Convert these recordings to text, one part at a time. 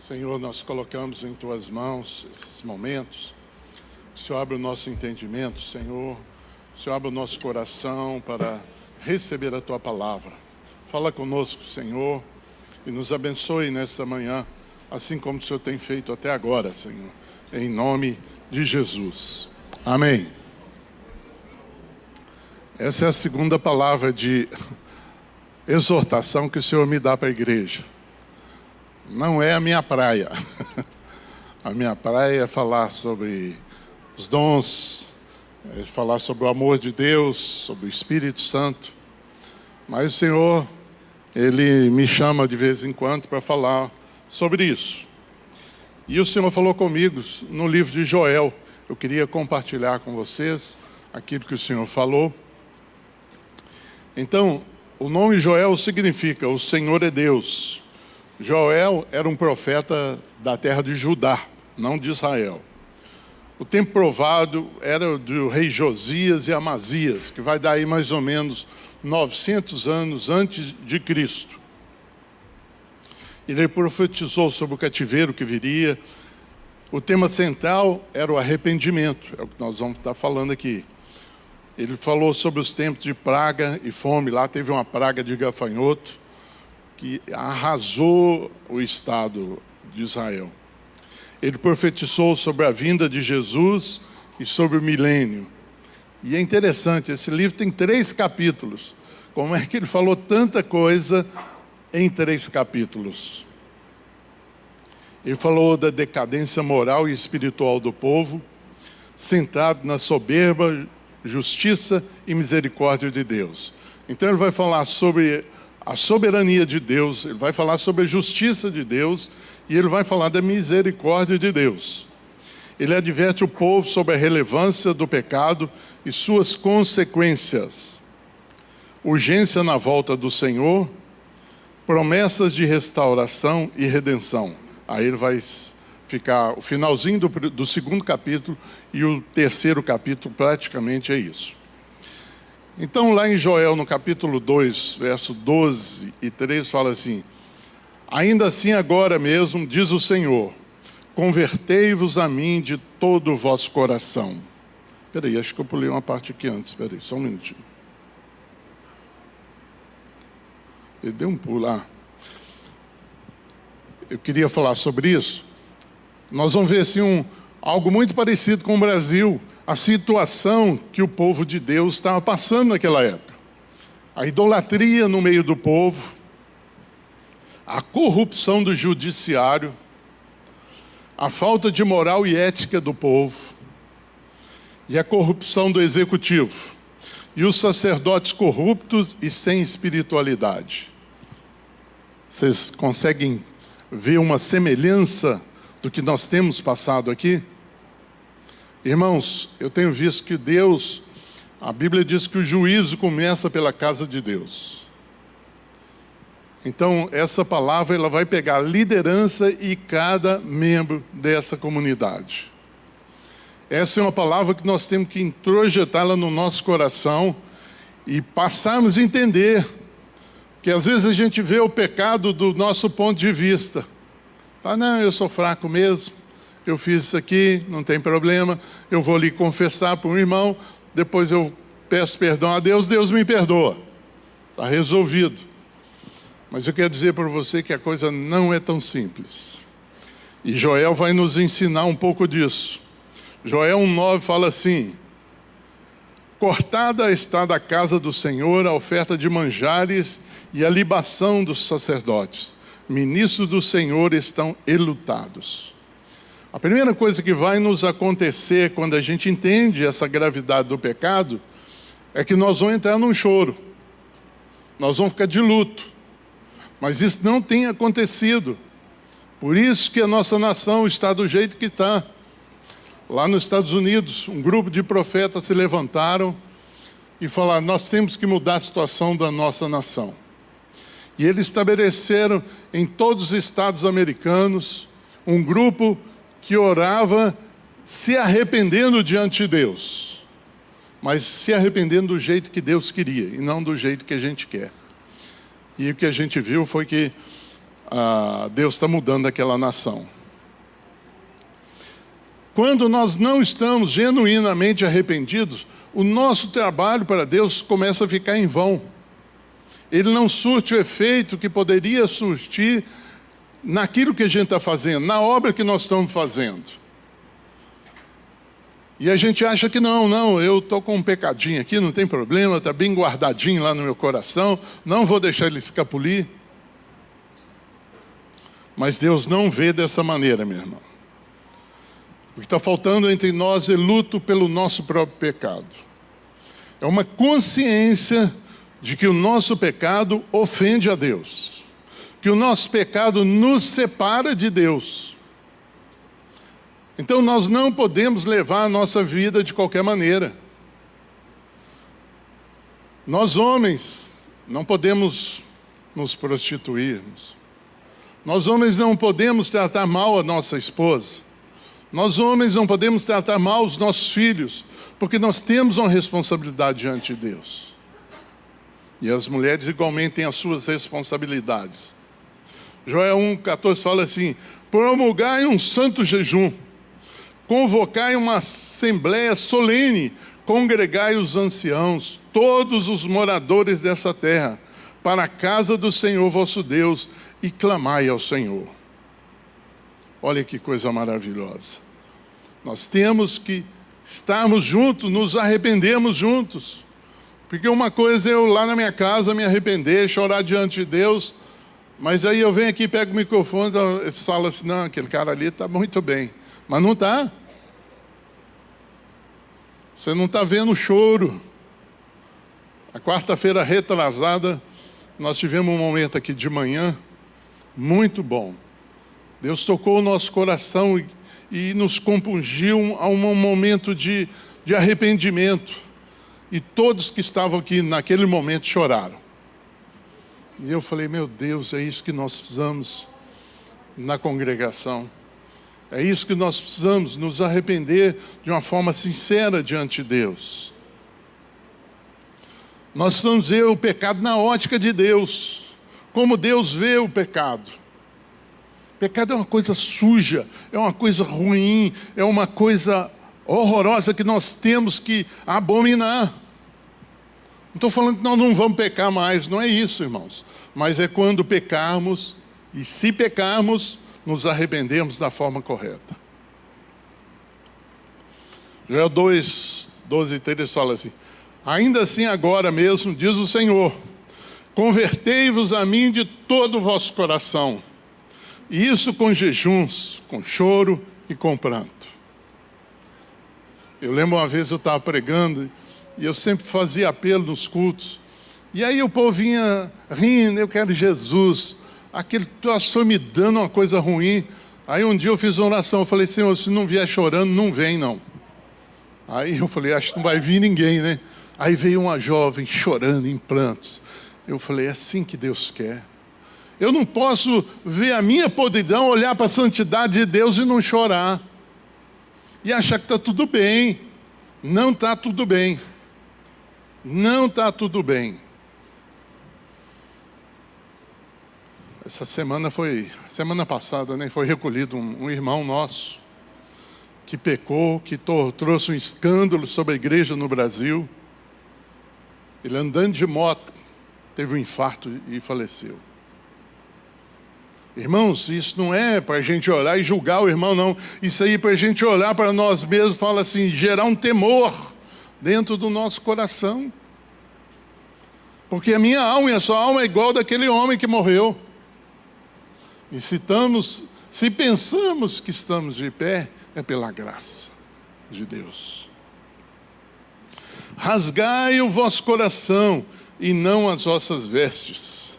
Senhor, nós colocamos em Tuas mãos esses momentos. Que o Senhor abra o nosso entendimento, Senhor. Que o Senhor abra o nosso coração para receber a Tua palavra. Fala conosco, Senhor, e nos abençoe nessa manhã, assim como o Senhor tem feito até agora, Senhor. Em nome de Jesus. Amém. Essa é a segunda palavra de exortação que o Senhor me dá para a igreja. Não é a minha praia. A minha praia é falar sobre os dons, é falar sobre o amor de Deus, sobre o Espírito Santo. Mas o Senhor, Ele me chama de vez em quando para falar sobre isso. E o Senhor falou comigo no livro de Joel. Eu queria compartilhar com vocês aquilo que o Senhor falou. Então, o nome Joel significa o Senhor é Deus. Joel era um profeta da terra de Judá, não de Israel. O tempo provado era do rei Josias e Amazias, que vai dar aí mais ou menos 900 anos antes de Cristo. Ele profetizou sobre o cativeiro que viria. O tema central era o arrependimento, é o que nós vamos estar falando aqui. Ele falou sobre os tempos de praga e fome. Lá teve uma praga de gafanhoto que arrasou o estado de Israel. Ele profetizou sobre a vinda de Jesus e sobre o milênio. E é interessante, esse livro tem 3 capítulos. Como é que ele falou tanta coisa em 3 capítulos? Ele falou da decadência moral e espiritual do povo, centrado na soberba, justiça e misericórdia de Deus. Então ele vai falar sobre a soberania de Deus, ele vai falar sobre a justiça de Deus e ele vai falar da misericórdia de Deus. Ele adverte o povo sobre a relevância do pecado e suas consequências. Urgência na volta do Senhor, promessas de restauração e redenção. Aí ele vai ficar o finalzinho do 2º capítulo e o 3º capítulo praticamente é isso. Então lá em Joel, no capítulo 2, verso 12 e 13, fala assim: ainda assim agora mesmo, diz o Senhor, convertei-vos a mim de todo o vosso coração. Espera aí, acho que eu pulei uma parte aqui antes, espera aí, só um minutinho. Ele deu um pulo lá. Eu queria falar sobre isso. Nós vamos ver assim algo muito parecido com o Brasil, a situação que o povo de Deus estava passando naquela época. A idolatria no meio do povo, a corrupção do judiciário, a falta de moral e ética do povo, e a corrupção do executivo, e os sacerdotes corruptos e sem espiritualidade. Vocês conseguem ver uma semelhança do que nós temos passado aqui? Irmãos, eu tenho visto que Deus, a Bíblia diz que o juízo começa pela casa de Deus. Então, essa palavra ela vai pegar a liderança e cada membro dessa comunidade. Essa é uma palavra que nós temos que introjetá-la no nosso coração e passarmos a entender que às vezes a gente vê o pecado do nosso ponto de vista. Fala, não, eu sou fraco mesmo. Eu fiz isso aqui, não tem problema, eu vou lhe confessar para um irmão, depois eu peço perdão a Deus, Deus me perdoa. Está resolvido. Mas eu quero dizer para você que a coisa não é tão simples. E Joel vai nos ensinar um pouco disso. Joel 1,9 fala assim: cortada está da casa do Senhor a oferta de manjares e a libação dos sacerdotes. Ministros do Senhor estão enlutados. A primeira coisa que vai nos acontecer quando a gente entende essa gravidade do pecado é que nós vamos entrar num choro. Nós vamos ficar de luto. Mas isso não tem acontecido. Por isso que a nossa nação está do jeito que está. Lá nos Estados Unidos, um grupo de profetas se levantaram e falaram: nós temos que mudar a situação da nossa nação. E eles estabeleceram em todos os estados americanos um grupo que orava se arrependendo diante de Deus, mas se arrependendo do jeito que Deus queria e não do jeito que a gente quer. E o que a gente viu foi que Deus está mudando aquela nação. Quando nós não estamos genuinamente arrependidos, o nosso trabalho para Deus começa a ficar em vão. Ele não surte o efeito que poderia surtir naquilo que a gente está fazendo, na obra que nós estamos fazendo. E a gente acha que não, eu estou com um pecadinho aqui, não tem problema, está bem guardadinho lá no meu coração, não vou deixar ele escapulir. Mas Deus não vê dessa maneira, meu irmão. O que está faltando entre nós é luto pelo nosso próprio pecado. É uma consciência de que o nosso pecado ofende a Deus. Que o nosso pecado nos separa de Deus. Então nós não podemos levar a nossa vida de qualquer maneira. Nós homens não podemos nos prostituirmos. Nós homens não podemos tratar mal a nossa esposa. Nós homens não podemos tratar mal os nossos filhos, porque nós temos uma responsabilidade diante de Deus. E as mulheres igualmente têm as suas responsabilidades. Joel 1,14 fala assim: promulgai um santo jejum, convocai uma assembleia solene, congregai os anciãos, todos os moradores dessa terra, para a casa do Senhor vosso Deus, e clamai ao Senhor. Olha que coisa maravilhosa. Nós temos que estarmos juntos, nos arrependermos juntos. Porque uma coisa é eu lá na minha casa me arrepender, chorar diante de Deus, mas aí eu venho aqui, pego o microfone e falo assim: não, aquele cara ali está muito bem. Mas não está. Você não está vendo o choro. A quarta-feira retrasada, nós tivemos um momento aqui de manhã muito bom. Deus tocou o nosso coração e nos compungiu a um momento de arrependimento. E todos que estavam aqui naquele momento choraram. E eu falei: meu Deus, é isso que nós precisamos na congregação. É isso que nós precisamos, nos arrepender de uma forma sincera diante de Deus. Nós precisamos ver o pecado na ótica de Deus, como Deus vê o pecado. Pecado é uma coisa suja, é uma coisa ruim, é uma coisa horrorosa que nós temos que abominar. Não estou falando que nós não vamos pecar mais, não é isso, irmãos. Mas é quando pecarmos, e se pecarmos, nos arrependemos da forma correta. Joel 2, 12 e 13 fala assim: ainda assim agora mesmo, diz o Senhor, convertei-vos a mim de todo o vosso coração, e isso com jejuns, com choro e com pranto. Eu lembro uma vez eu estava pregando, e eu sempre fazia apelo nos cultos, e aí o povo vinha rindo: eu quero Jesus. Aquele troço me dando uma coisa ruim. Aí um dia eu fiz uma oração, eu falei: Senhor, se não vier chorando, não vem não. Aí eu falei: acho que não vai vir ninguém, né? Aí veio uma jovem chorando em prantos. Eu falei: é assim que Deus quer. Eu não posso ver a minha podridão, olhar para a santidade de Deus e não chorar. E achar que está tudo bem. Não está tudo bem. Não está tudo bem. Essa semana semana passada, né, foi recolhido um irmão nosso que pecou, que trouxe um escândalo sobre a igreja no Brasil. Ele andando de moto, teve um infarto e faleceu. Irmãos, isso não é para a gente olhar e julgar o irmão, não. Isso aí é para a gente olhar para nós mesmos, fala assim, gerar um temor dentro do nosso coração. Porque a minha alma e a sua alma é igual daquele homem que morreu. E se pensamos que estamos de pé, é pela graça de Deus. Rasgai o vosso coração e não as vossas vestes.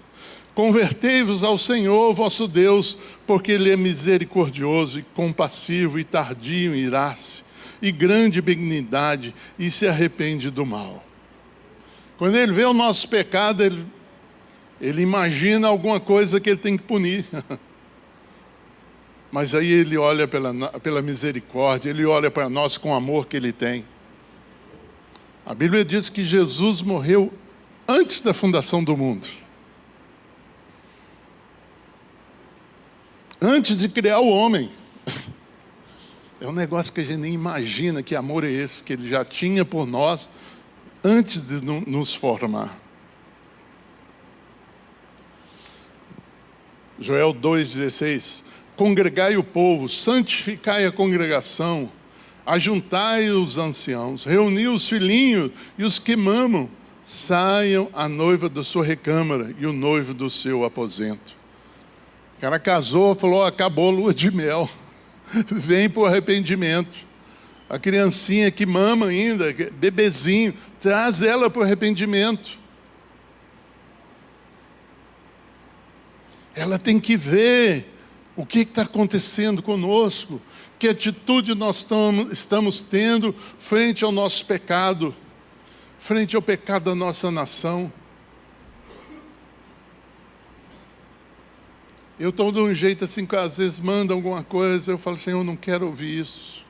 Convertei-vos ao Senhor vosso Deus, porque Ele é misericordioso e compassivo e tardio em irar-se, e grande benignidade, e se arrepende do mal. Quando Ele vê o nosso pecado, Ele imagina alguma coisa que Ele tem que punir. Mas aí Ele olha pela misericórdia, Ele olha para nós com o amor que Ele tem. A Bíblia diz que Jesus morreu antes da fundação do mundo. antes de criar o homem. É um negócio que a gente nem imagina que amor é esse, que Ele já tinha por nós antes de nos formar. Joel 2,16: congregai o povo, santificai a congregação, ajuntai os anciãos, reuni os filhinhos e os que mamam, saiam a noiva da sua recâmara e o noivo do seu aposento. O cara casou, falou, acabou a lua de mel, vem para o arrependimento. A criancinha que mama ainda, bebezinho, traz ela para o arrependimento. Ela tem que ver o que está acontecendo conosco, que atitude nós estamos tendo frente ao nosso pecado, frente ao pecado da nossa nação. Eu estou de um jeito assim, que às vezes manda alguma coisa, eu falo assim, eu não quero ouvir isso.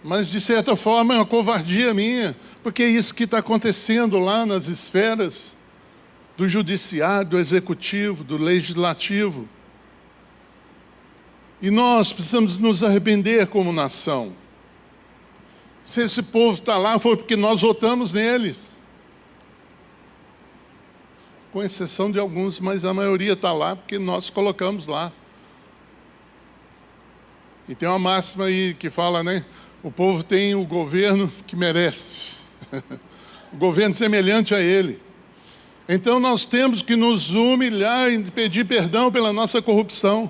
Mas de certa forma é uma covardia minha, porque é isso que está acontecendo lá nas esferas do judiciário, do executivo, do legislativo. E nós precisamos nos arrepender como nação. Se esse povo está lá, foi porque nós votamos neles. Com exceção de alguns, mas a maioria está lá porque nós colocamos lá. E tem uma máxima aí que fala, né? O povo tem o governo que merece. O governo semelhante a ele. Então nós temos que nos humilhar e pedir perdão pela nossa corrupção.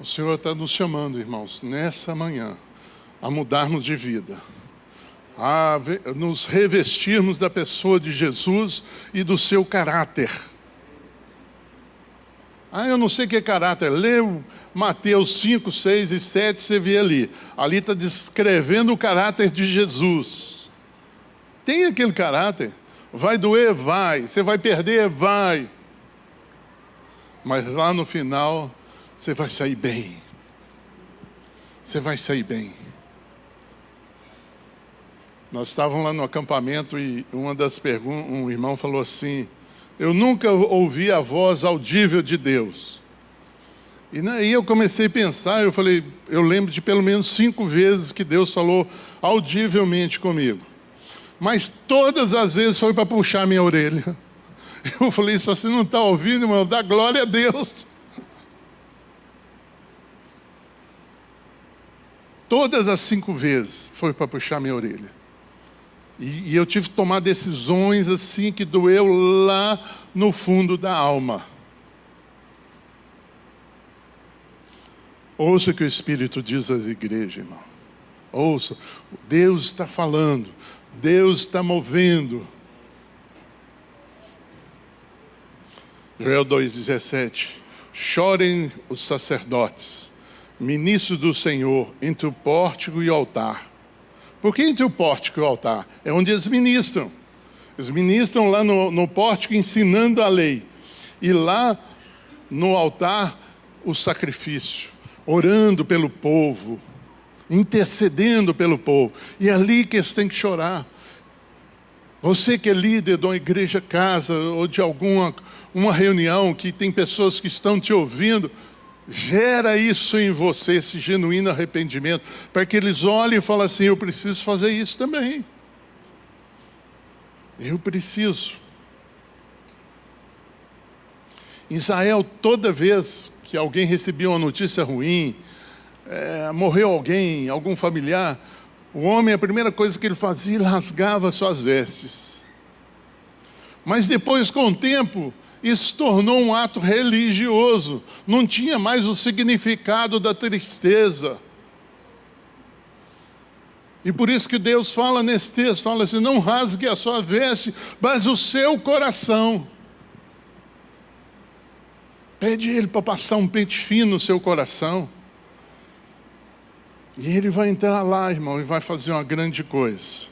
O Senhor está nos chamando, irmãos, nessa manhã, a mudarmos de vida, a nos revestirmos da pessoa de Jesus e do seu caráter. Eu não sei o que é caráter. Lê Mateus 5, 6 e 7, você vê ali. Ali está descrevendo o caráter de Jesus. Tem aquele caráter. Vai doer? Vai. Você vai perder? Vai. Mas lá no final, você vai sair bem. Você vai sair bem. Nós estávamos lá no acampamento e uma das perguntas, um irmão falou assim, eu nunca ouvi a voz audível de Deus. E aí eu comecei a pensar, eu falei, eu lembro de pelo menos 5 vezes que Deus falou audivelmente comigo. Mas todas as vezes foi para puxar minha orelha. Eu falei, se você não está ouvindo, irmão, dá glória a Deus. Todas as 5 vezes foi para puxar minha orelha. E eu tive que tomar decisões assim que doeu lá no fundo da alma. Ouça o que o Espírito diz às igrejas, irmão. Ouça, Deus está falando, Deus está movendo. Joel 2,17. Chorem os sacerdotes, ministros do Senhor, entre o pórtico e o altar. Por que entre o pórtico e o altar? É onde eles ministram. Eles ministram lá no pórtico ensinando a lei. E lá no altar o sacrifício. Orando pelo povo. Intercedendo pelo povo. E é ali que eles têm que chorar. Você que é líder de uma igreja casa ou de uma reunião que tem pessoas que estão te ouvindo, gera isso em você, esse genuíno arrependimento, para que eles olhem e falem assim, eu preciso fazer isso também. Eu preciso. Em Israel, toda vez que alguém recebia uma notícia ruim, morreu alguém, algum familiar, o homem, a primeira coisa que ele fazia, ele rasgava suas vestes. Mas depois, com o tempo, isso tornou um ato religioso. Não tinha mais o significado da tristeza. E por isso que Deus fala nesse texto, fala assim, não rasgue a sua veste, mas o seu coração. Pede Ele para passar um pente fino no seu coração. E Ele vai entrar lá, irmão, e vai fazer uma grande coisa.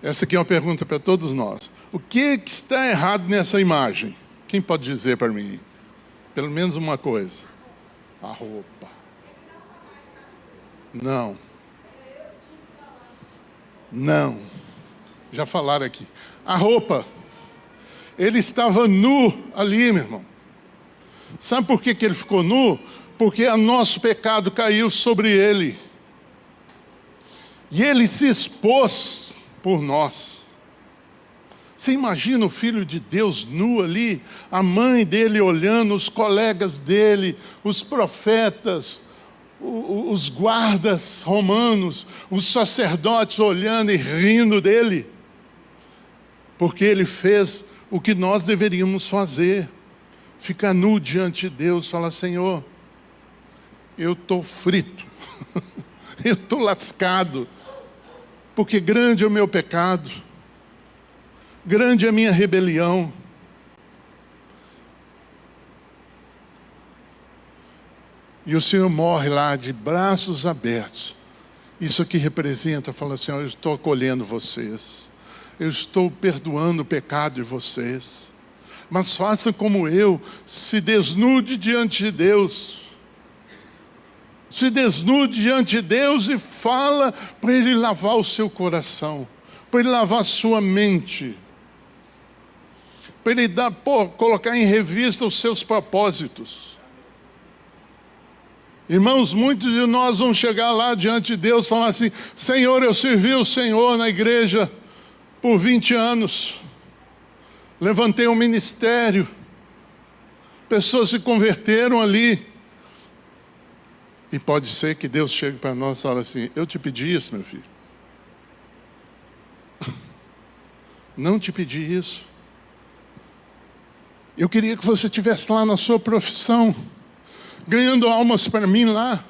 Essa aqui é uma pergunta para todos nós. O que está errado nessa imagem? Quem pode dizer para mim? Pelo menos uma coisa. A roupa. Não. Não. Já falaram aqui. A roupa. Ele estava nu ali, meu irmão. Sabe por que ele ficou nu? Porque o nosso pecado caiu sobre ele. E ele se expôs por nós. Você imagina o Filho de Deus nu ali, a mãe dele olhando, os colegas dele, os profetas, os guardas romanos, os sacerdotes olhando e rindo dele. Porque ele fez o que nós deveríamos fazer. Ficar nu diante de Deus, falar: Senhor, eu estou frito, eu estou lascado, porque grande é o meu pecado, grande é a minha rebelião. E o Senhor morre lá de braços abertos. Isso aqui representa, fala assim: eu estou acolhendo vocês, eu estou perdoando o pecado de vocês, mas faça como eu, se desnude diante de Deus. Se desnude diante de Deus e fala para Ele lavar o seu coração, para Ele lavar a sua mente, para Ele colocar em revista os seus propósitos. Irmãos, muitos de nós vão chegar lá diante de Deus e falar assim: Senhor, eu servi o Senhor na igreja por 20 anos, levantei um ministério, pessoas se converteram ali. E pode ser que Deus chegue para nós e fale assim: eu te pedi isso, meu filho. Não te pedi isso. Eu queria que você estivesse lá na sua profissão, ganhando almas para mim lá.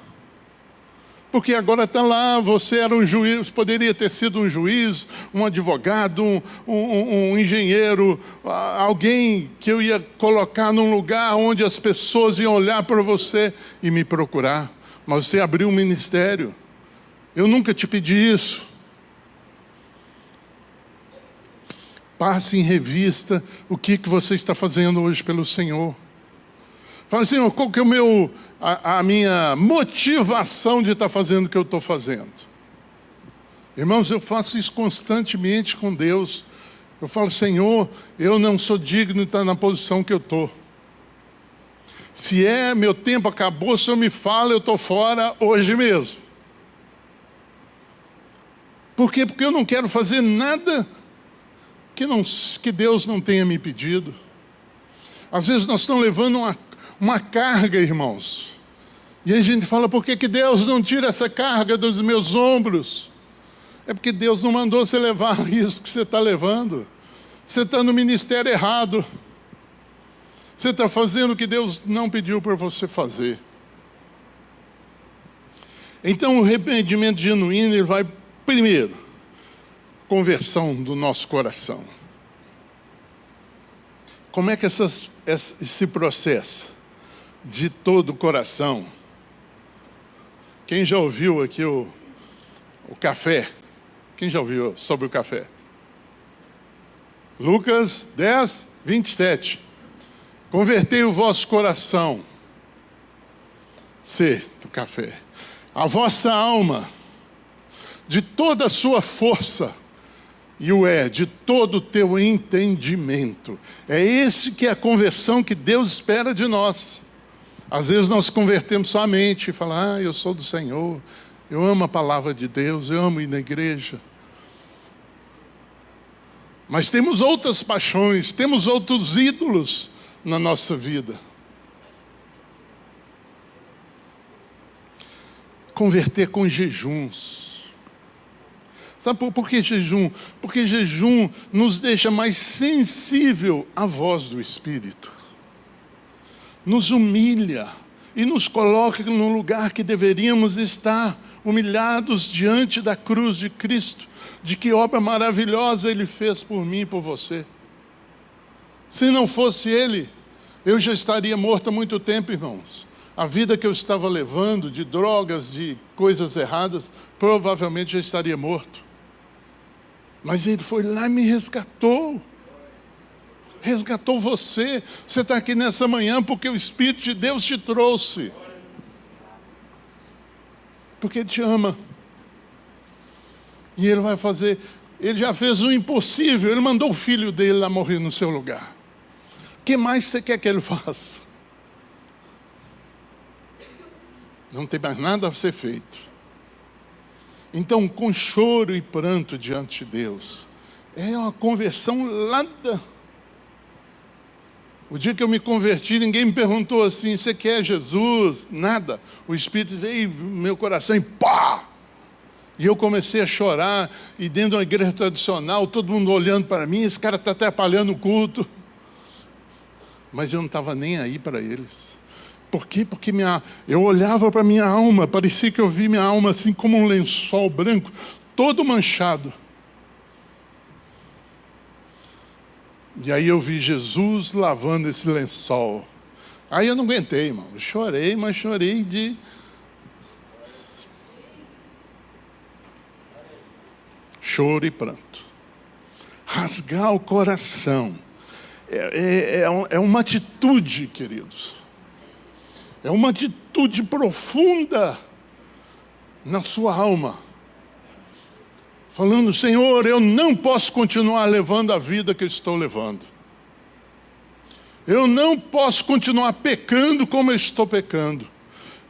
Porque agora está lá, você era um juiz, poderia ter sido um juiz, um advogado, um engenheiro, alguém que eu ia colocar num lugar onde as pessoas iam olhar para você e me procurar. Mas você abriu um ministério. Eu nunca te pedi isso. Passe em revista o que você está fazendo hoje pelo Senhor. Fala assim: qual que é a minha motivação de estar fazendo o que eu estou fazendo? Irmãos, eu faço isso constantemente com Deus. Eu falo: Senhor, eu não sou digno de estar na posição que eu estou. Se meu tempo acabou, o Senhor me fala, eu estou fora hoje mesmo. Por quê? Porque eu não quero fazer nada que Deus não tenha me pedido. Às vezes nós estamos levando uma carga, irmãos. E aí a gente fala: por que Deus não tira essa carga dos meus ombros? É porque Deus não mandou você levar isso que você está levando. Você está no ministério errado. Você está fazendo o que Deus não pediu para você fazer. Então o arrependimento genuíno, ele vai primeiro, conversão do nosso coração. Como é que esse processo de todo o coração? Quem já ouviu aqui o café? Quem já ouviu sobre o café? Lucas 10, 27. Convertei o vosso coração, C do café, a vossa alma, de toda a sua força, e o de todo o teu entendimento. É esse que é a conversão que Deus espera de nós. Às vezes nós convertemos só a mente e falamos: eu sou do Senhor, eu amo a palavra de Deus, eu amo ir na igreja. Mas temos outras paixões, temos outros ídolos na nossa vida. Converter com jejuns. Sabe por que jejum? Porque jejum nos deixa mais sensível à voz do Espírito. Nos humilha e nos coloca no lugar que deveríamos estar, humilhados diante da cruz de Cristo, de que obra maravilhosa Ele fez por mim e por você. Se não fosse Ele, eu já estaria morto há muito tempo, irmãos. A vida que eu estava levando, de drogas, de coisas erradas, provavelmente já estaria morto. Mas Ele foi lá e me resgatou. Resgatou você. Você está aqui nessa manhã porque o Espírito de Deus te trouxe. Porque Ele te ama. E Ele vai fazer Ele já fez o impossível, ele mandou o filho dele lá morrer no seu lugar. O que mais você quer que ele faça? Não tem mais nada a ser feito. Então, com choro e pranto diante de Deus, é uma conversão O dia que eu me converti, ninguém me perguntou assim, você quer Jesus? Nada. O Espírito veio no meu coração e pá! E eu comecei a chorar, e dentro de uma igreja tradicional, todo mundo olhando para mim, esse cara está atrapalhando o culto. Mas eu não estava nem aí para eles. Por quê? Porque eu olhava para minha alma, parecia que eu vi minha alma assim como um lençol branco, todo manchado. E aí eu vi Jesus lavando esse lençol. Aí eu não aguentei, irmão. Eu chorei, mas chorei de... choro e pranto. Rasgar o coração. É uma atitude, queridos. É uma atitude profunda na sua alma. Falando, Senhor, eu não posso continuar levando a vida que eu estou levando. Eu não posso continuar pecando como eu estou pecando.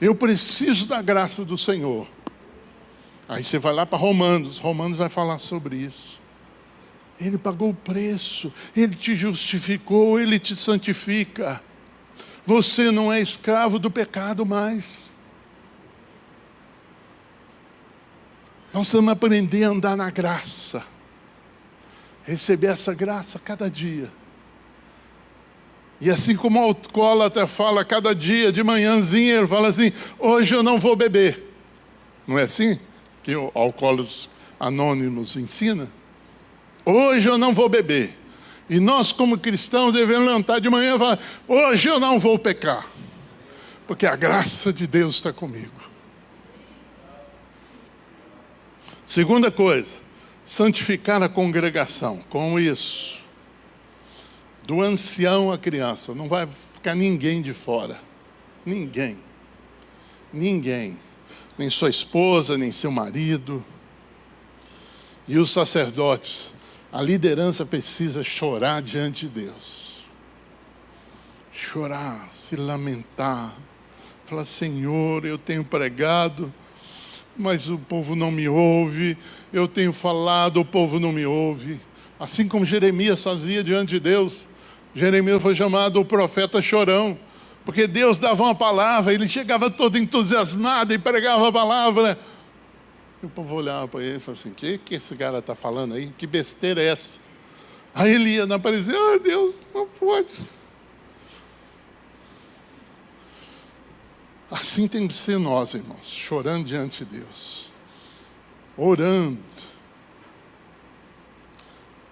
Eu preciso da graça do Senhor. Aí você vai lá para Romanos vai falar sobre isso. Ele pagou o preço, Ele te justificou, Ele te santifica. Você não é escravo do pecado mais. Nós vamos aprender a andar na graça. Receber essa graça cada dia. E assim como o alcoólatra fala cada dia, de manhãzinha, ele fala assim, hoje eu não vou beber. Não é assim que o Alcoólicos Anônimos ensina? Hoje eu não vou beber. E nós como cristãos devemos levantar de manhã e falar, hoje eu não vou pecar. Porque a graça de Deus está comigo. Segunda coisa, santificar a congregação. Como isso? Do ancião à criança. Não vai ficar ninguém de fora. Ninguém. Ninguém. Nem sua esposa, nem seu marido. E os sacerdotes. A liderança precisa chorar diante de Deus. Chorar, se lamentar. Falar, Senhor, eu tenho pregado, mas o povo não me ouve. Eu tenho falado, o povo não me ouve. Assim como Jeremias fazia diante de Deus. Jeremias foi chamado o profeta chorão. Porque Deus dava uma palavra, ele chegava todo entusiasmado e pregava a palavra. E o povo olhava para ele e falava assim, o que esse cara está falando aí? Que besteira é essa? Aí ele ia aparecer, Deus, não pode. Assim tem que ser nós, irmãos, chorando diante de Deus. Orando.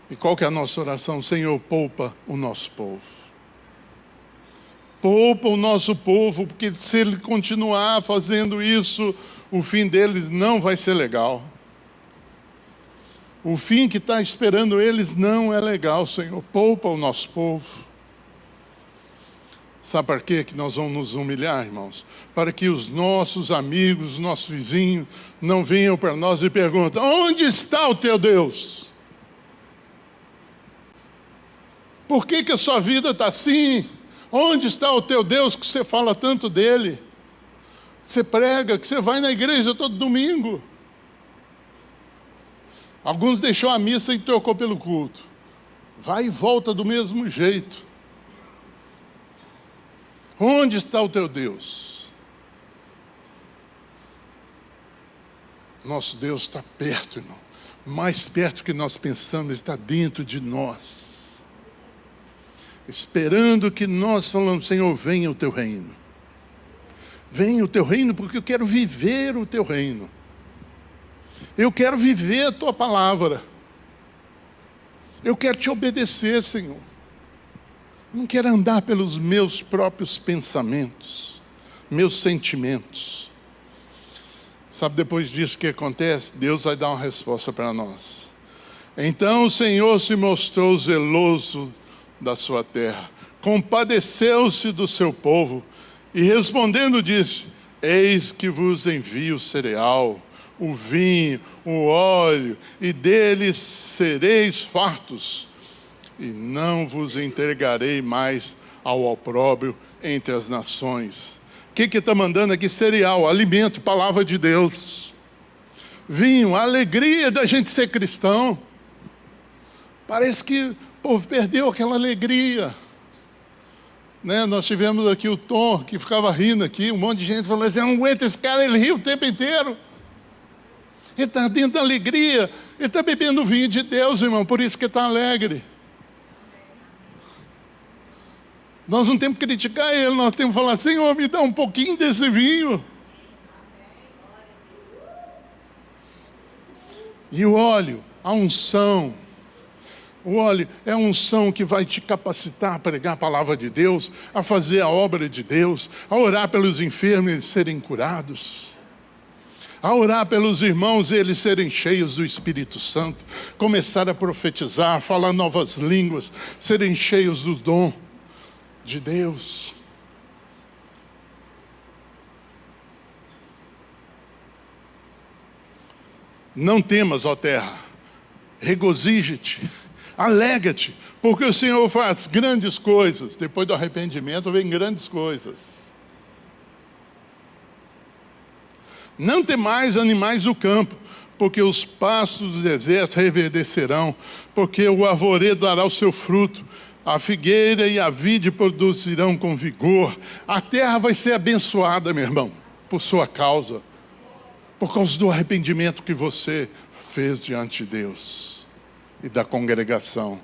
E qual que é a nossa oração? Senhor, poupa o nosso povo. Poupa o nosso povo, porque se ele continuar fazendo isso, o fim deles não vai ser legal. O fim que está esperando eles não é legal, Senhor. Poupa o nosso povo. Sabe para quê que nós vamos nos humilhar, irmãos? Para que os nossos amigos, os nossos vizinhos, não venham para nós e perguntem, onde está o teu Deus? Por que a sua vida está assim? Onde está o teu Deus que você fala tanto dele? Você prega, que você vai na igreja todo domingo. Alguns deixou a missa e trocou pelo culto. Vai e volta do mesmo jeito. Onde está o teu Deus? Nosso Deus está perto, irmão. Mais perto que nós pensamos, está dentro de nós. Esperando que nós falamos, Senhor, venha o teu reino. Venha o teu reino, porque eu quero viver o teu reino. Eu quero viver a tua palavra. Eu quero te obedecer, Senhor. Não quero andar pelos meus próprios pensamentos, meus sentimentos. Sabe, depois disso que acontece, Deus vai dar uma resposta para nós. Então o Senhor se mostrou zeloso da sua terra, compadeceu-se do seu povo, e respondendo disse, eis que vos envio cereal, o vinho, o óleo, e deles sereis fartos, e não vos entregarei mais ao opróbrio entre as nações. O que está mandando aqui? Cereal, alimento, palavra de Deus. Vinho, a alegria da gente ser cristão. Parece que o povo perdeu aquela alegria. Né? Nós tivemos aqui o Tom, que ficava rindo aqui, um monte de gente falou assim, não aguenta esse cara, ele ri o tempo inteiro. Ele está dentro da alegria, ele está bebendo vinho de Deus, irmão, por isso que está alegre. Nós não temos que criticar ele, nós temos que falar, Senhor, me dá um pouquinho desse vinho. E o óleo, a unção. O óleo é a unção que vai te capacitar a pregar a palavra de Deus, a fazer a obra de Deus, a orar pelos enfermos e serem curados, a orar pelos irmãos e eles serem cheios do Espírito Santo, começar a profetizar, falar novas línguas, serem cheios do dom de Deus. Não temas, ó terra, regozije-te, alegra-te, porque o Senhor faz grandes coisas. Depois do arrependimento vem grandes coisas. Não temais animais do campo, porque os pastos do deserto reverdecerão, porque o arvoredo dará o seu fruto, a figueira e a vide produzirão com vigor. A terra vai ser abençoada, meu irmão, por sua causa, por causa do arrependimento que você fez diante de Deus e da congregação.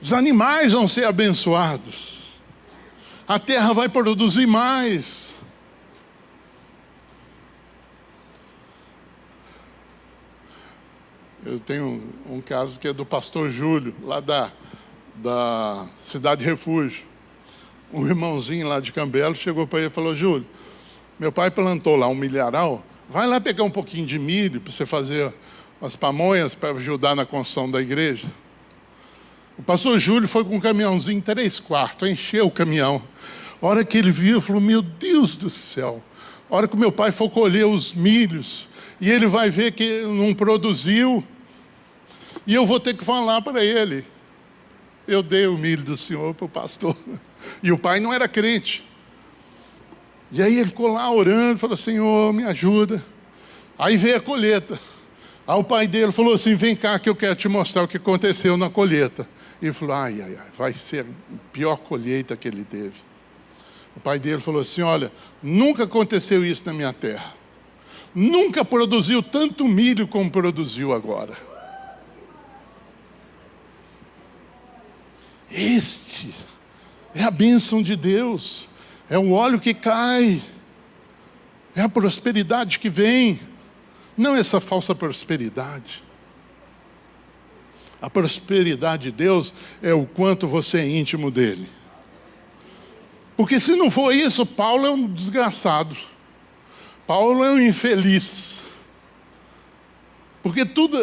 Os animais vão ser abençoados. A terra vai produzir mais. Eu tenho um caso que é do pastor Júlio, lá da Cidade Refúgio. Um irmãozinho lá de Cambelo chegou para ele e falou, Júlio, meu pai plantou lá um milharal, vai lá pegar um pouquinho de milho para você fazer as pamonhas para ajudar na construção da igreja. O pastor Júlio foi com um caminhãozinho 3/4, encheu o caminhão. A hora que ele viu, falou, meu Deus do céu. A hora que o meu pai for colher os milhos, e ele vai ver que não produziu, e eu vou ter que falar para ele, eu dei o milho do senhor para o pastor. E o pai não era crente. E aí ele ficou lá orando, falou, Senhor, me ajuda. Aí veio a colheita. Aí o pai dele falou assim, vem cá que eu quero te mostrar o que aconteceu na colheita. E ele falou, ai, vai ser a pior colheita que ele teve. O pai dele falou assim, olha, nunca aconteceu isso na minha terra. Nunca produziu tanto milho como produziu agora. Este é a bênção de Deus. É o óleo que cai. É a prosperidade que vem. Não essa falsa prosperidade. A prosperidade de Deus é o quanto você é íntimo dele. Porque se não for isso, Paulo é um desgraçado. Paulo é um infeliz. Porque tudo...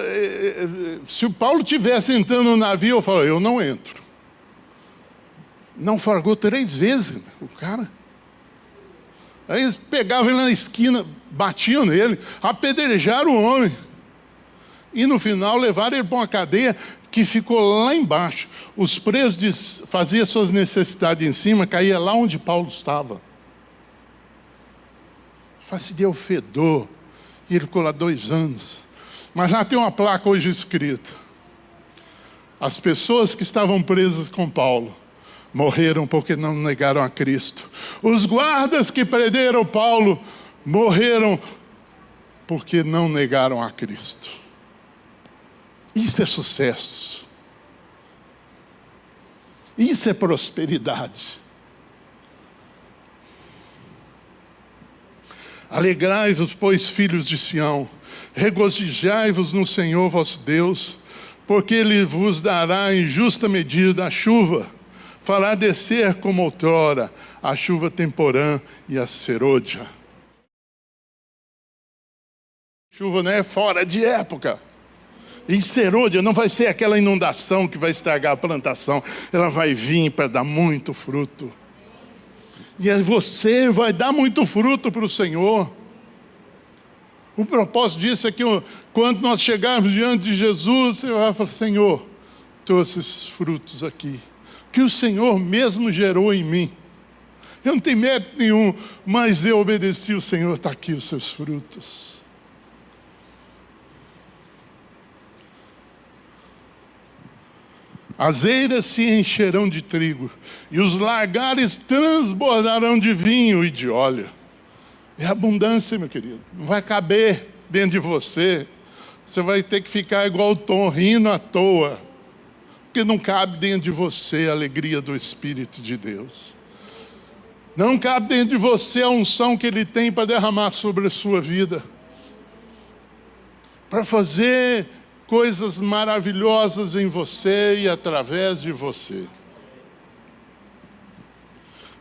Se o Paulo estivesse entrando no navio, eu falo, eu não entro. Naufragou 3 vezes o cara. Aí eles pegavam ele na esquina, batiam nele, apedrejaram o homem. E no final levaram ele para uma cadeia que ficou lá embaixo. Os presos faziam suas necessidades em cima, caía lá onde Paulo estava. Fazia o fedor. E ele ficou lá 2 anos. Mas lá tem uma placa hoje escrita. As pessoas que estavam presas com Paulo morreram porque não negaram a Cristo. Os guardas que prenderam Paulo morreram porque não negaram a Cristo. Isso é sucesso. Isso é prosperidade. Alegrai-vos, pois, filhos de Sião, regozijai-vos no Senhor vosso Deus, porque Ele vos dará em justa medida a chuva, fará descer como outrora a chuva temporã e a serôdia. Chuva não é fora de época. E serôdia não vai ser aquela inundação que vai estragar a plantação. Ela vai vir para dar muito fruto. E você vai dar muito fruto para o Senhor. O propósito disso é que quando nós chegarmos diante de Jesus, você vai falar: Senhor, trouxe esses frutos aqui, que o Senhor mesmo gerou em mim. Eu não tenho mérito nenhum, mas eu obedeci o Senhor, está aqui os seus frutos. As eiras se encherão de trigo, e os lagares transbordarão de vinho e de óleo. É abundância, meu querido. Não vai caber dentro de você. Você vai ter que ficar igual o Tom, rindo à toa. Porque não cabe dentro de você a alegria do Espírito de Deus. Não cabe dentro de você a unção que Ele tem para derramar sobre a sua vida. Para fazer coisas maravilhosas em você e através de você.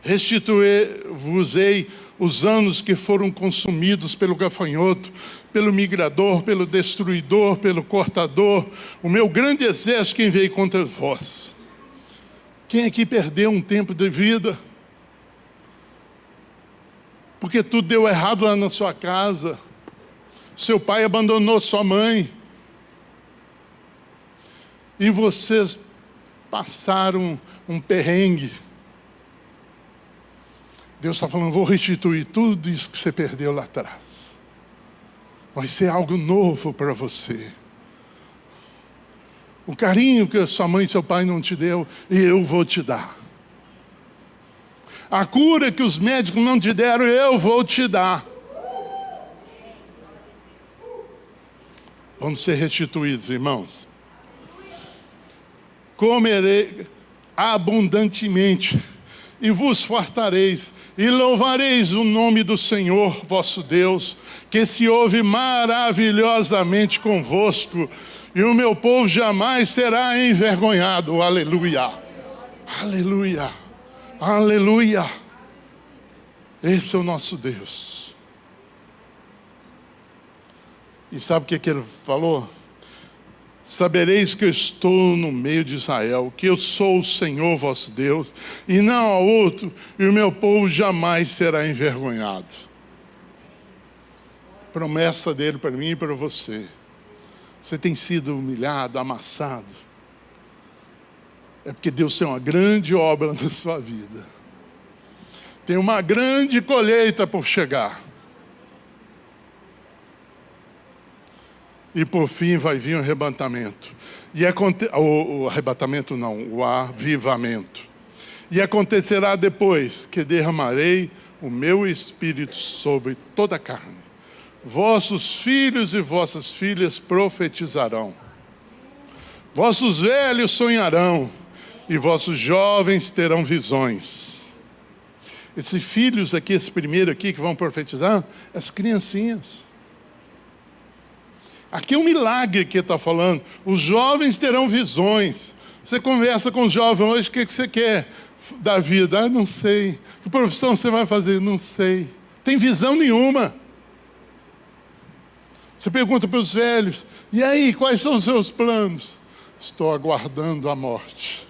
Restituir-vos-ei os anos que foram consumidos pelo gafanhoto, pelo migrador, pelo destruidor, pelo cortador, o meu grande exército que enviei contra vós. Quem aqui perdeu um tempo de vida? Porque tudo deu errado lá na sua casa. Seu pai abandonou sua mãe. E vocês passaram um perrengue. Deus está falando: vou restituir tudo isso que você perdeu lá atrás. Vai ser algo novo para você. O carinho que sua mãe e seu pai não te deu, eu vou te dar. A cura que os médicos não te deram, eu vou te dar. Vamos ser restituídos, irmãos. Comerei abundantemente, e vos fartareis, e louvareis o nome do Senhor vosso Deus, que se ouve maravilhosamente convosco, e o meu povo jamais será envergonhado. Aleluia, aleluia, aleluia. Esse é o nosso Deus. E sabe o que ele falou? Sabereis que eu estou no meio de Israel, que eu sou o Senhor vosso Deus, e não há outro, e o meu povo jamais será envergonhado. Promessa dele para mim e para você. Você tem sido humilhado, amassado. É porque Deus tem uma grande obra na sua vida. Tem uma grande colheita por chegar. E por fim vai vir o arrebatamento. O arrebatamento não, o avivamento. E acontecerá depois que derramarei o meu espírito sobre toda a carne. Vossos filhos e vossas filhas profetizarão. Vossos velhos sonharão, e vossos jovens terão visões. Esses filhos aqui, esse primeiro aqui que vão profetizar, as criancinhas. Aqui é um milagre que está falando. Os jovens terão visões. Você conversa com os jovens hoje: o que você quer da vida? Ah, não sei. Que profissão você vai fazer? Não sei. Tem visão nenhuma. Você pergunta para os velhos: e aí, quais são os seus planos? Estou aguardando a morte.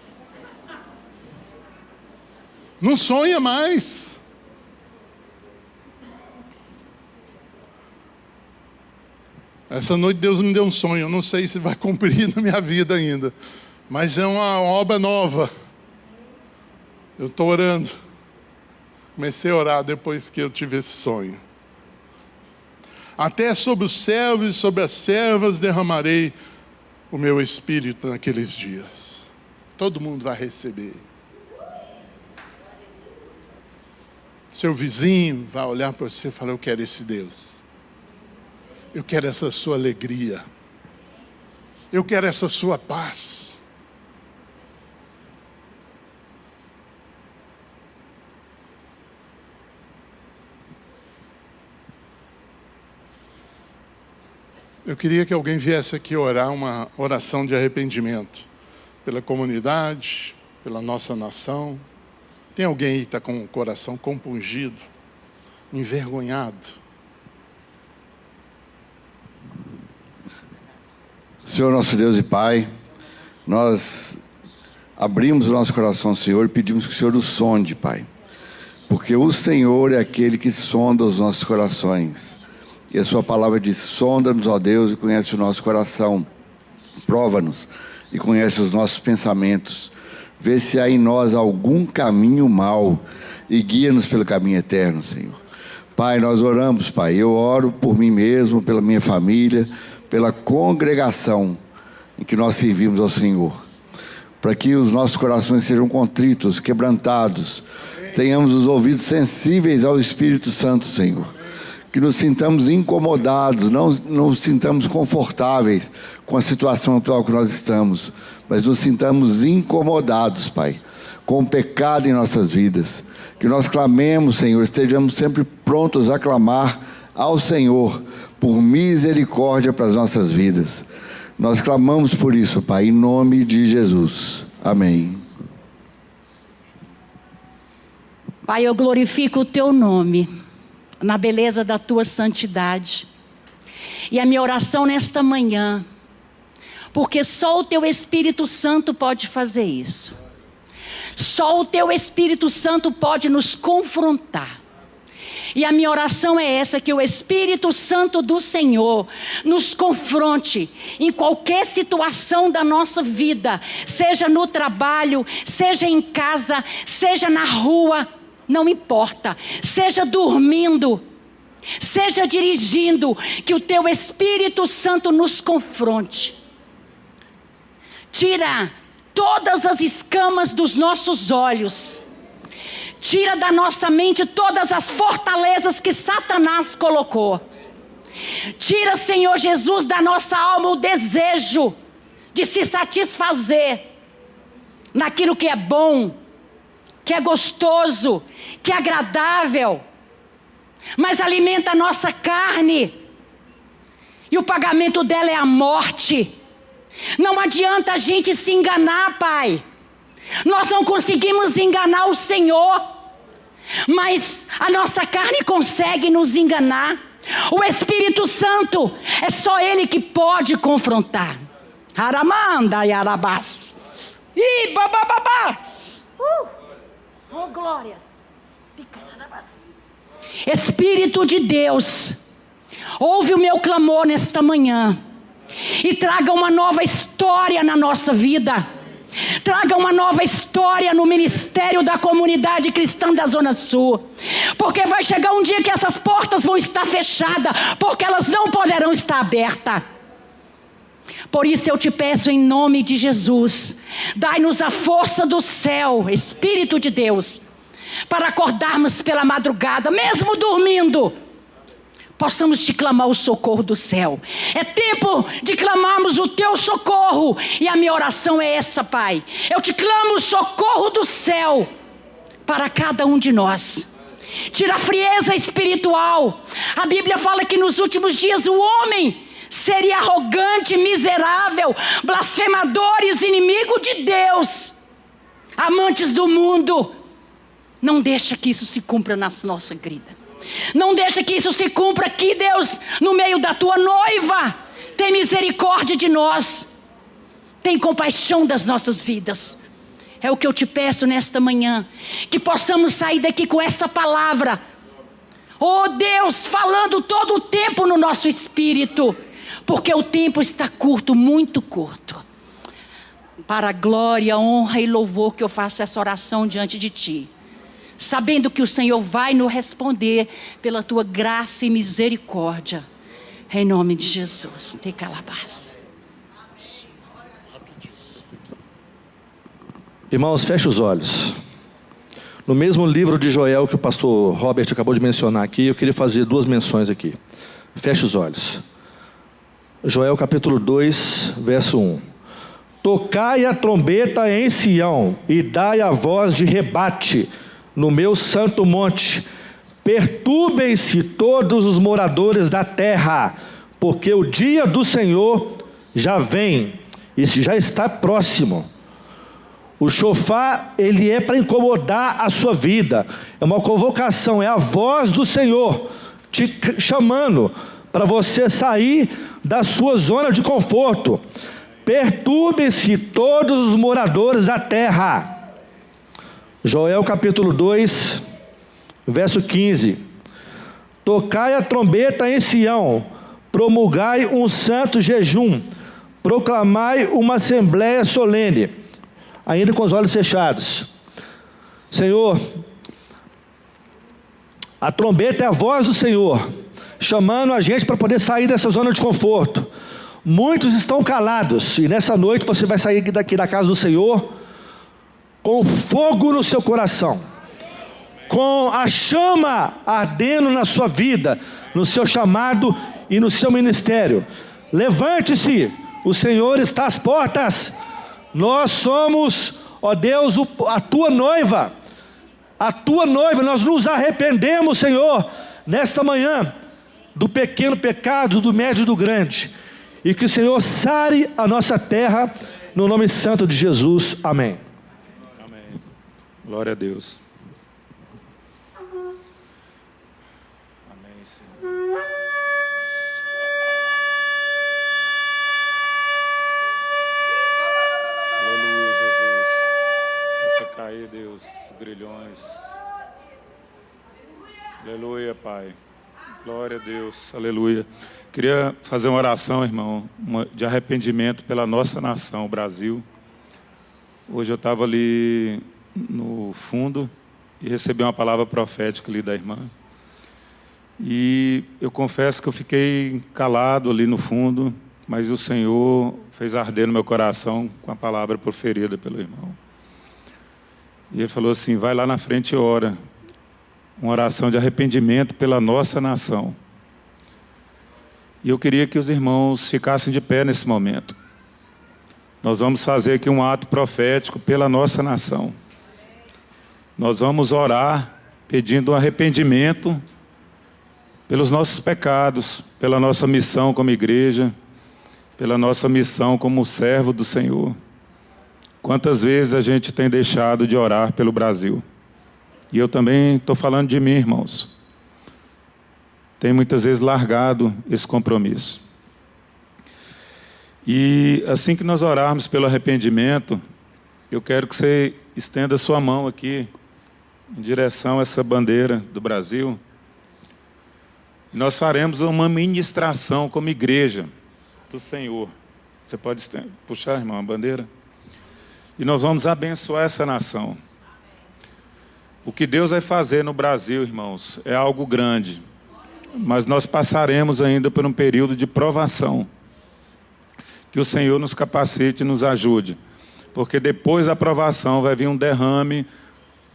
Não sonha mais. Essa noite Deus me deu um sonho. Eu não sei se vai cumprir na minha vida ainda, mas é uma obra nova. Eu estou orando. Comecei a orar depois que eu tive esse sonho. Até sobre os servos e sobre as servas derramarei o meu espírito naqueles dias. Todo mundo vai receber. Seu vizinho vai olhar para você e falar: eu quero esse Deus. Eu quero essa sua alegria. Eu quero essa sua paz. Eu queria que alguém viesse aqui orar uma oração de arrependimento. Pela comunidade, pela nossa nação. Tem alguém aí que está com o coração compungido, envergonhado? Senhor nosso Deus e Pai, nós abrimos o nosso coração, Senhor, e pedimos que o Senhor o sonde, Pai. Porque o Senhor é aquele que sonda os nossos corações. E a sua palavra diz: sonda-nos, ó Deus, e conhece o nosso coração. Prova-nos e conhece os nossos pensamentos. Vê se há em nós algum caminho mau e guia-nos pelo caminho eterno, Senhor. Pai, nós oramos, Pai. Eu oro por mim mesmo, pela minha família, pela congregação em que nós servimos ao Senhor, para que os nossos corações sejam contritos, quebrantados, tenhamos os ouvidos sensíveis ao Espírito Santo, Senhor, que nos sintamos incomodados, não nos sintamos confortáveis com a situação atual que nós estamos, mas nos sintamos incomodados, Pai, com o pecado em nossas vidas, que nós clamemos, Senhor, estejamos sempre prontos a clamar ao Senhor por misericórdia para as nossas vidas. Nós clamamos por isso, Pai, em nome de Jesus. Amém. Pai, eu glorifico o Teu nome, na beleza da Tua santidade. E a minha oração nesta manhã, porque só o Teu Espírito Santo pode fazer isso. Só o Teu Espírito Santo pode nos confrontar. E a minha oração é essa, que o Espírito Santo do Senhor nos confronte em qualquer situação da nossa vida, seja no trabalho, seja em casa, seja na rua, não importa, seja dormindo, seja dirigindo, que o Teu Espírito Santo nos confronte. Tira todas as escamas dos nossos olhos. Tira da nossa mente todas as fortalezas que Satanás colocou. Tira, Senhor Jesus, da nossa alma o desejo de se satisfazer naquilo que é bom, que é gostoso, que é agradável, mas alimenta a nossa carne. E o pagamento dela é a morte. Não adianta a gente se enganar, Pai. Nós não conseguimos enganar o Senhor, mas a nossa carne consegue nos enganar. O Espírito Santo, é só Ele que pode confrontar. Aramanda e arabás. Ih, babababá. Oh, glórias. Espírito de Deus, ouve o meu clamor nesta manhã e traga uma nova história na nossa vida. Traga uma nova história no ministério da comunidade cristã da Zona Sul. Porque vai chegar um dia que essas portas vão estar fechadas, porque elas não poderão estar abertas. Por isso eu te peço em nome de Jesus, dai-nos a força do céu, Espírito de Deus, para acordarmos pela madrugada, mesmo dormindo, possamos te clamar o socorro do céu. É tempo de clamarmos o Teu socorro. E a minha oração é essa, Pai. Eu te clamo o socorro do céu para cada um de nós. Tira a frieza espiritual. A Bíblia fala que nos últimos dias o homem seria arrogante, miserável, blasfemadores, inimigo de Deus, amantes do mundo. Não deixa que isso se cumpra na nossa vida. Não deixa que isso se cumpra aqui, Deus, no meio da Tua noiva. Tem misericórdia de nós. Tem compaixão das nossas vidas. É o que eu te peço nesta manhã. Que possamos sair daqui com essa palavra. Oh Deus, falando todo o tempo no nosso espírito. Porque o tempo está curto, muito curto. Para a glória, honra e louvor que eu faço essa oração diante de Ti. Sabendo que o Senhor vai nos responder pela Tua graça e misericórdia. Em nome de Jesus. Te calabás. Irmãos, feche os olhos. No mesmo livro de Joel que o pastor Robert acabou de mencionar aqui, eu queria fazer duas menções aqui. Feche os olhos. Joel capítulo 2, verso 1. Tocai a trombeta em Sião e dai a voz de rebate no meu santo monte. Perturbem-se todos os moradores da terra, porque o dia do Senhor já vem e já está próximo. O chofar, ele é para incomodar a sua vida. É uma convocação, é a voz do Senhor te chamando para você sair da sua zona de conforto. Perturbem-se todos os moradores da terra. Joel capítulo 2, verso 15. tocai a trombeta em Sião, promulgai um santo jejum, proclamai uma assembleia solene, ainda com os olhos fechados. Senhor, a trombeta é a voz do Senhor, chamando a gente para poder sair dessa zona de conforto. Muitos estão calados, e nessa noite você vai sair daqui da casa do Senhor com fogo no seu coração, com a chama ardendo na sua vida, no seu chamado e no seu ministério. Levante-se, o Senhor está às portas. Nós somos, ó Deus, a tua noiva. A tua noiva, nós nos arrependemos, Senhor, nesta manhã, do pequeno pecado, do médio e do grande. E que o Senhor sare a nossa terra, no nome santo de Jesus. Amém. Amém. Glória a Deus. Amém, Senhor. Aleluia, Jesus. Deixa cair, Deus, grilhões. Aleluia, Pai. Glória a Deus. Aleluia. Queria fazer uma oração, irmão, de arrependimento pela nossa nação, o Brasil. Hoje eu estava ali no fundo e recebi uma palavra profética ali da irmã. E eu confesso que eu fiquei calado ali no fundo, mas o Senhor fez arder no meu coração com a palavra proferida pelo irmão. E ele falou assim: vai lá na frente e ora. Uma oração de arrependimento pela nossa nação. E eu queria que os irmãos ficassem de pé nesse momento. Nós vamos fazer aqui um ato profético pela nossa nação. Nós vamos orar pedindo um arrependimento pelos nossos pecados, pela nossa missão como igreja, pela nossa missão como servo do Senhor. Quantas vezes a gente tem deixado de orar pelo Brasil? E eu também estou falando de mim, irmãos. Tem muitas vezes largado esse compromisso. E assim que nós orarmos pelo arrependimento, eu quero que você estenda a sua mão aqui, em direção a essa bandeira do Brasil. E nós faremos uma ministração como igreja do Senhor. Você pode puxar, irmão, a bandeira? E nós vamos abençoar essa nação. O que Deus vai fazer no Brasil, irmãos, é algo grande. Mas nós passaremos ainda por um período de provação. Que o Senhor nos capacite e nos ajude. Porque depois da provação vai vir um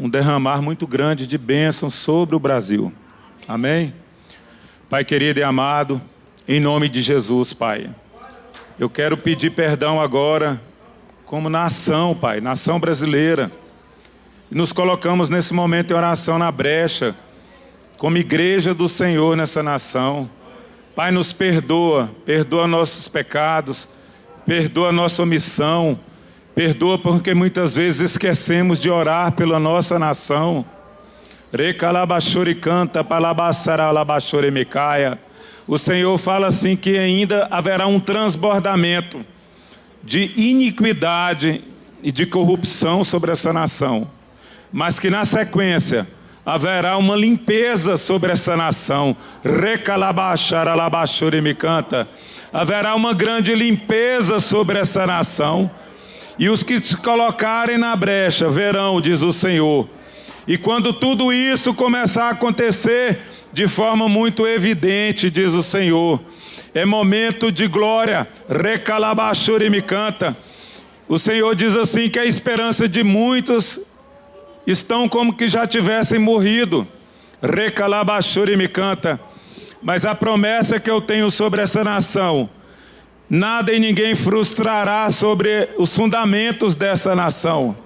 derramar muito grande de bênçãos sobre o Brasil. Amém? Pai querido e amado, em nome de Jesus, Pai. Eu quero pedir perdão agora, como nação, Pai, nação brasileira. E nos colocamos nesse momento em oração na brecha, como igreja do Senhor nessa nação. Pai, nos perdoa, perdoa nossos pecados, perdoa nossa omissão, perdoa porque muitas vezes esquecemos de orar pela nossa nação. Recalabachoricanta, palabassaralabachoremicaia. O Senhor fala assim que ainda haverá um transbordamento de iniquidade e de corrupção sobre essa nação. Mas que na sequência haverá uma limpeza sobre essa nação. Recalabacharalabachoremicanta. Haverá uma grande limpeza sobre essa nação. E os que se colocarem na brecha verão, diz o Senhor. E quando tudo isso começar a acontecer de forma muito evidente, diz o Senhor, é momento de glória. Recalabachoremicanta. O Senhor diz assim que a esperança de muitos estão como que já tivessem morrido. Recalabachoremicanta. Mas a promessa que eu tenho sobre essa nação, nada e ninguém frustrará sobre os fundamentos dessa nação.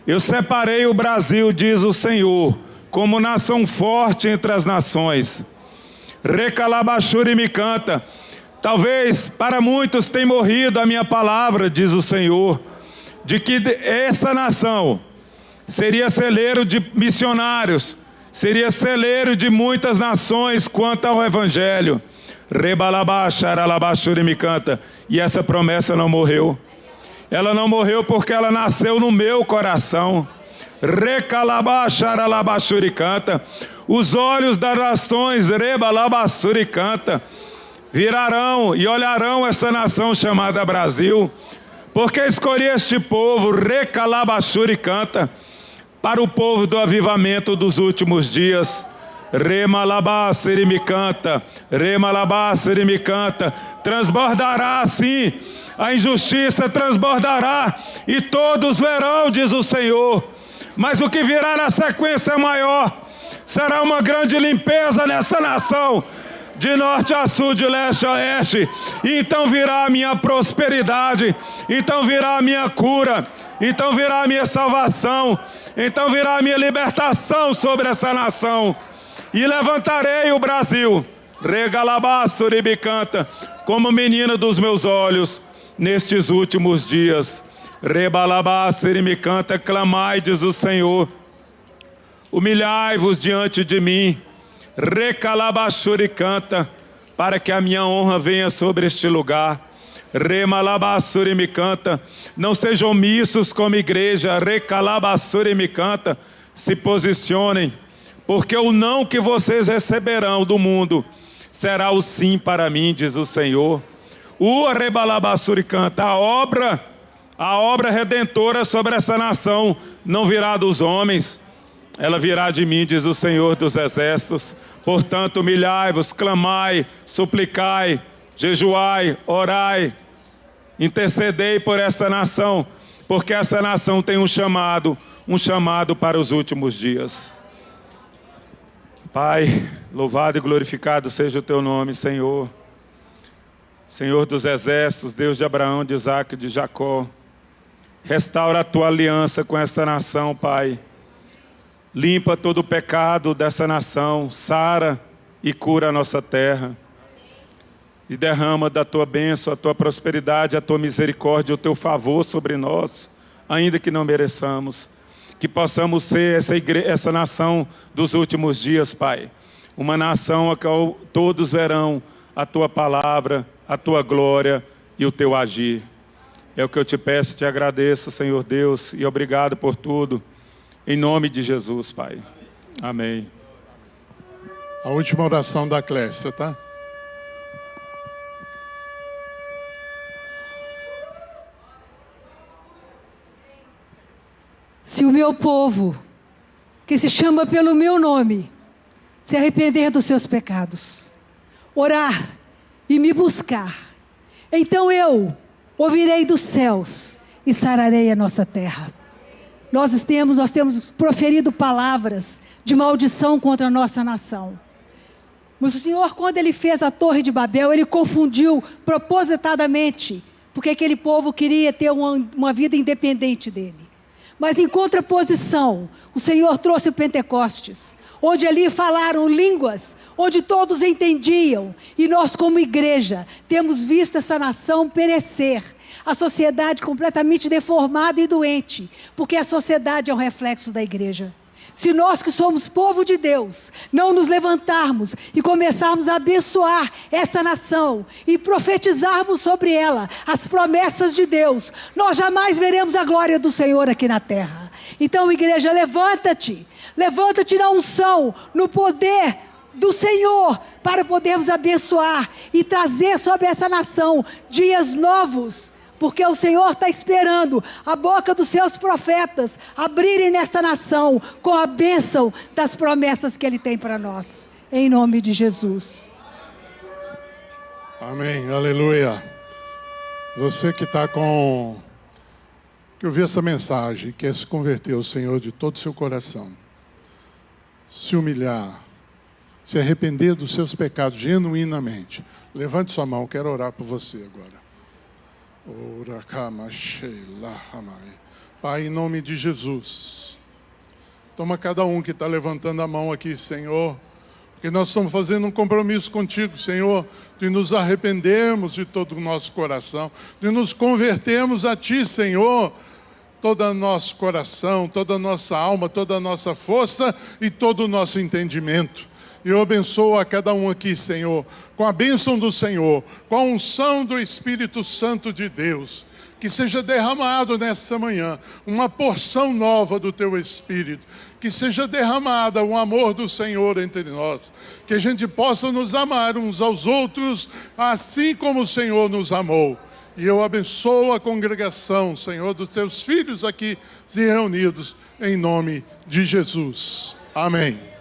Eu separei o Brasil, diz o Senhor, como nação forte entre as nações. Recalabachoremicanta. Talvez para muitos tenha morrido a minha palavra, diz o Senhor, de que essa nação seria celeiro de missionários, seria celeiro de muitas nações quanto ao Evangelho. Rebalabacharalabachoremicanta. E essa promessa não morreu. Ela não morreu porque ela nasceu no meu coração. Recalabacharalabachoricanta. Os olhos das nações, Rebalabassuri canta, virarão e olharão essa nação chamada Brasil, porque escolhi este povo, Recalabassuri canta, para o povo do avivamento dos últimos dias. Remalabassuri me canta, Remalabassuri me canta, transbordará assim, a injustiça transbordará, e todos verão, diz o Senhor. Mas o que virá na sequência é maior, será uma grande limpeza nessa nação, de norte a sul, de leste a oeste. E então virá a minha prosperidade, então virá a minha cura, então virá a minha salvação, então virá a minha libertação sobre essa nação. E levantarei o Brasil, Regalabassuri me canta, como menina dos meus olhos, nestes últimos dias. Rebalabassuri me canta, clamai, diz o Senhor, humilhai-vos diante de mim, Recalabassuri canta, para que a minha honra venha sobre este lugar. Remalabassuri me canta, não sejam omissos como igreja, Recalabassuri me canta, se posicionem, porque o não que vocês receberão do mundo será o sim para mim, diz o Senhor. O Rebalabassuri canta, a obra redentora sobre essa nação não virá dos homens, ela virá de mim, diz o Senhor dos exércitos. Portanto, humilhai-vos, clamai, suplicai, jejuai, orai, intercedei por essa nação, porque essa nação tem um chamado para os últimos dias. Pai, louvado e glorificado seja o teu nome, Senhor. Senhor dos exércitos, Deus de Abraão, de Isaque e de Jacó. Restaura a tua aliança com esta nação, Pai. Limpa todo o pecado dessa nação, sara e cura a nossa terra. E derrama da tua bênção, a tua prosperidade, a tua misericórdia, o teu favor sobre nós, ainda que não mereçamos. Que possamos ser essa nação dos últimos dias, Pai. Uma nação a qual todos verão a tua palavra, a tua glória e o teu agir. É o que eu te peço e te agradeço, Senhor Deus, e obrigado por tudo. Em nome de Jesus, Pai. Amém. A última oração da Clécia, tá? Se o meu povo, que se chama pelo meu nome, se arrepender dos seus pecados, orar e me buscar, então eu ouvirei dos céus e sararei a nossa terra. Nós temos proferido palavras de maldição contra a nossa nação. Mas o Senhor, quando Ele fez a Torre de Babel, Ele confundiu propositadamente, porque aquele povo queria ter uma vida independente dele. Mas em contraposição, o Senhor trouxe o Pentecostes, onde ali falaram línguas, onde todos entendiam. E nós, como igreja, temos visto essa nação perecer. A sociedade completamente deformada e doente, porque a sociedade é um reflexo da igreja. Se nós que somos povo de Deus, não nos levantarmos e começarmos a abençoar esta nação e profetizarmos sobre ela as promessas de Deus, nós jamais veremos a glória do Senhor aqui na terra. Então, igreja, levanta-te na unção, no poder do Senhor, para podermos abençoar e trazer sobre essa nação dias novos. Porque o Senhor está esperando a boca dos seus profetas abrirem nesta nação com a bênção das promessas que Ele tem para nós. Em nome de Jesus. Amém, aleluia. Você que está que ouviu essa mensagem, quer se converter ao Senhor de todo o seu coração, se humilhar, se arrepender dos seus pecados genuinamente, levante sua mão, quero orar por você agora. Pai, em nome de Jesus, toma cada um que está levantando a mão aqui, Senhor, porque nós estamos fazendo um compromisso contigo, Senhor, de nos arrependermos de todo o nosso coração, de nos convertermos a Ti, Senhor, todo o nosso coração, toda a nossa alma, toda a nossa força e todo o nosso entendimento. E eu abençoo a cada um aqui, Senhor, com a bênção do Senhor, com a unção do Espírito Santo de Deus. Que seja derramado nesta manhã uma porção nova do Teu Espírito. Que seja derramada o amor do Senhor entre nós. Que a gente possa nos amar uns aos outros, assim como o Senhor nos amou. E eu abençoo a congregação, Senhor, dos Teus filhos aqui se reunidos, em nome de Jesus. Amém.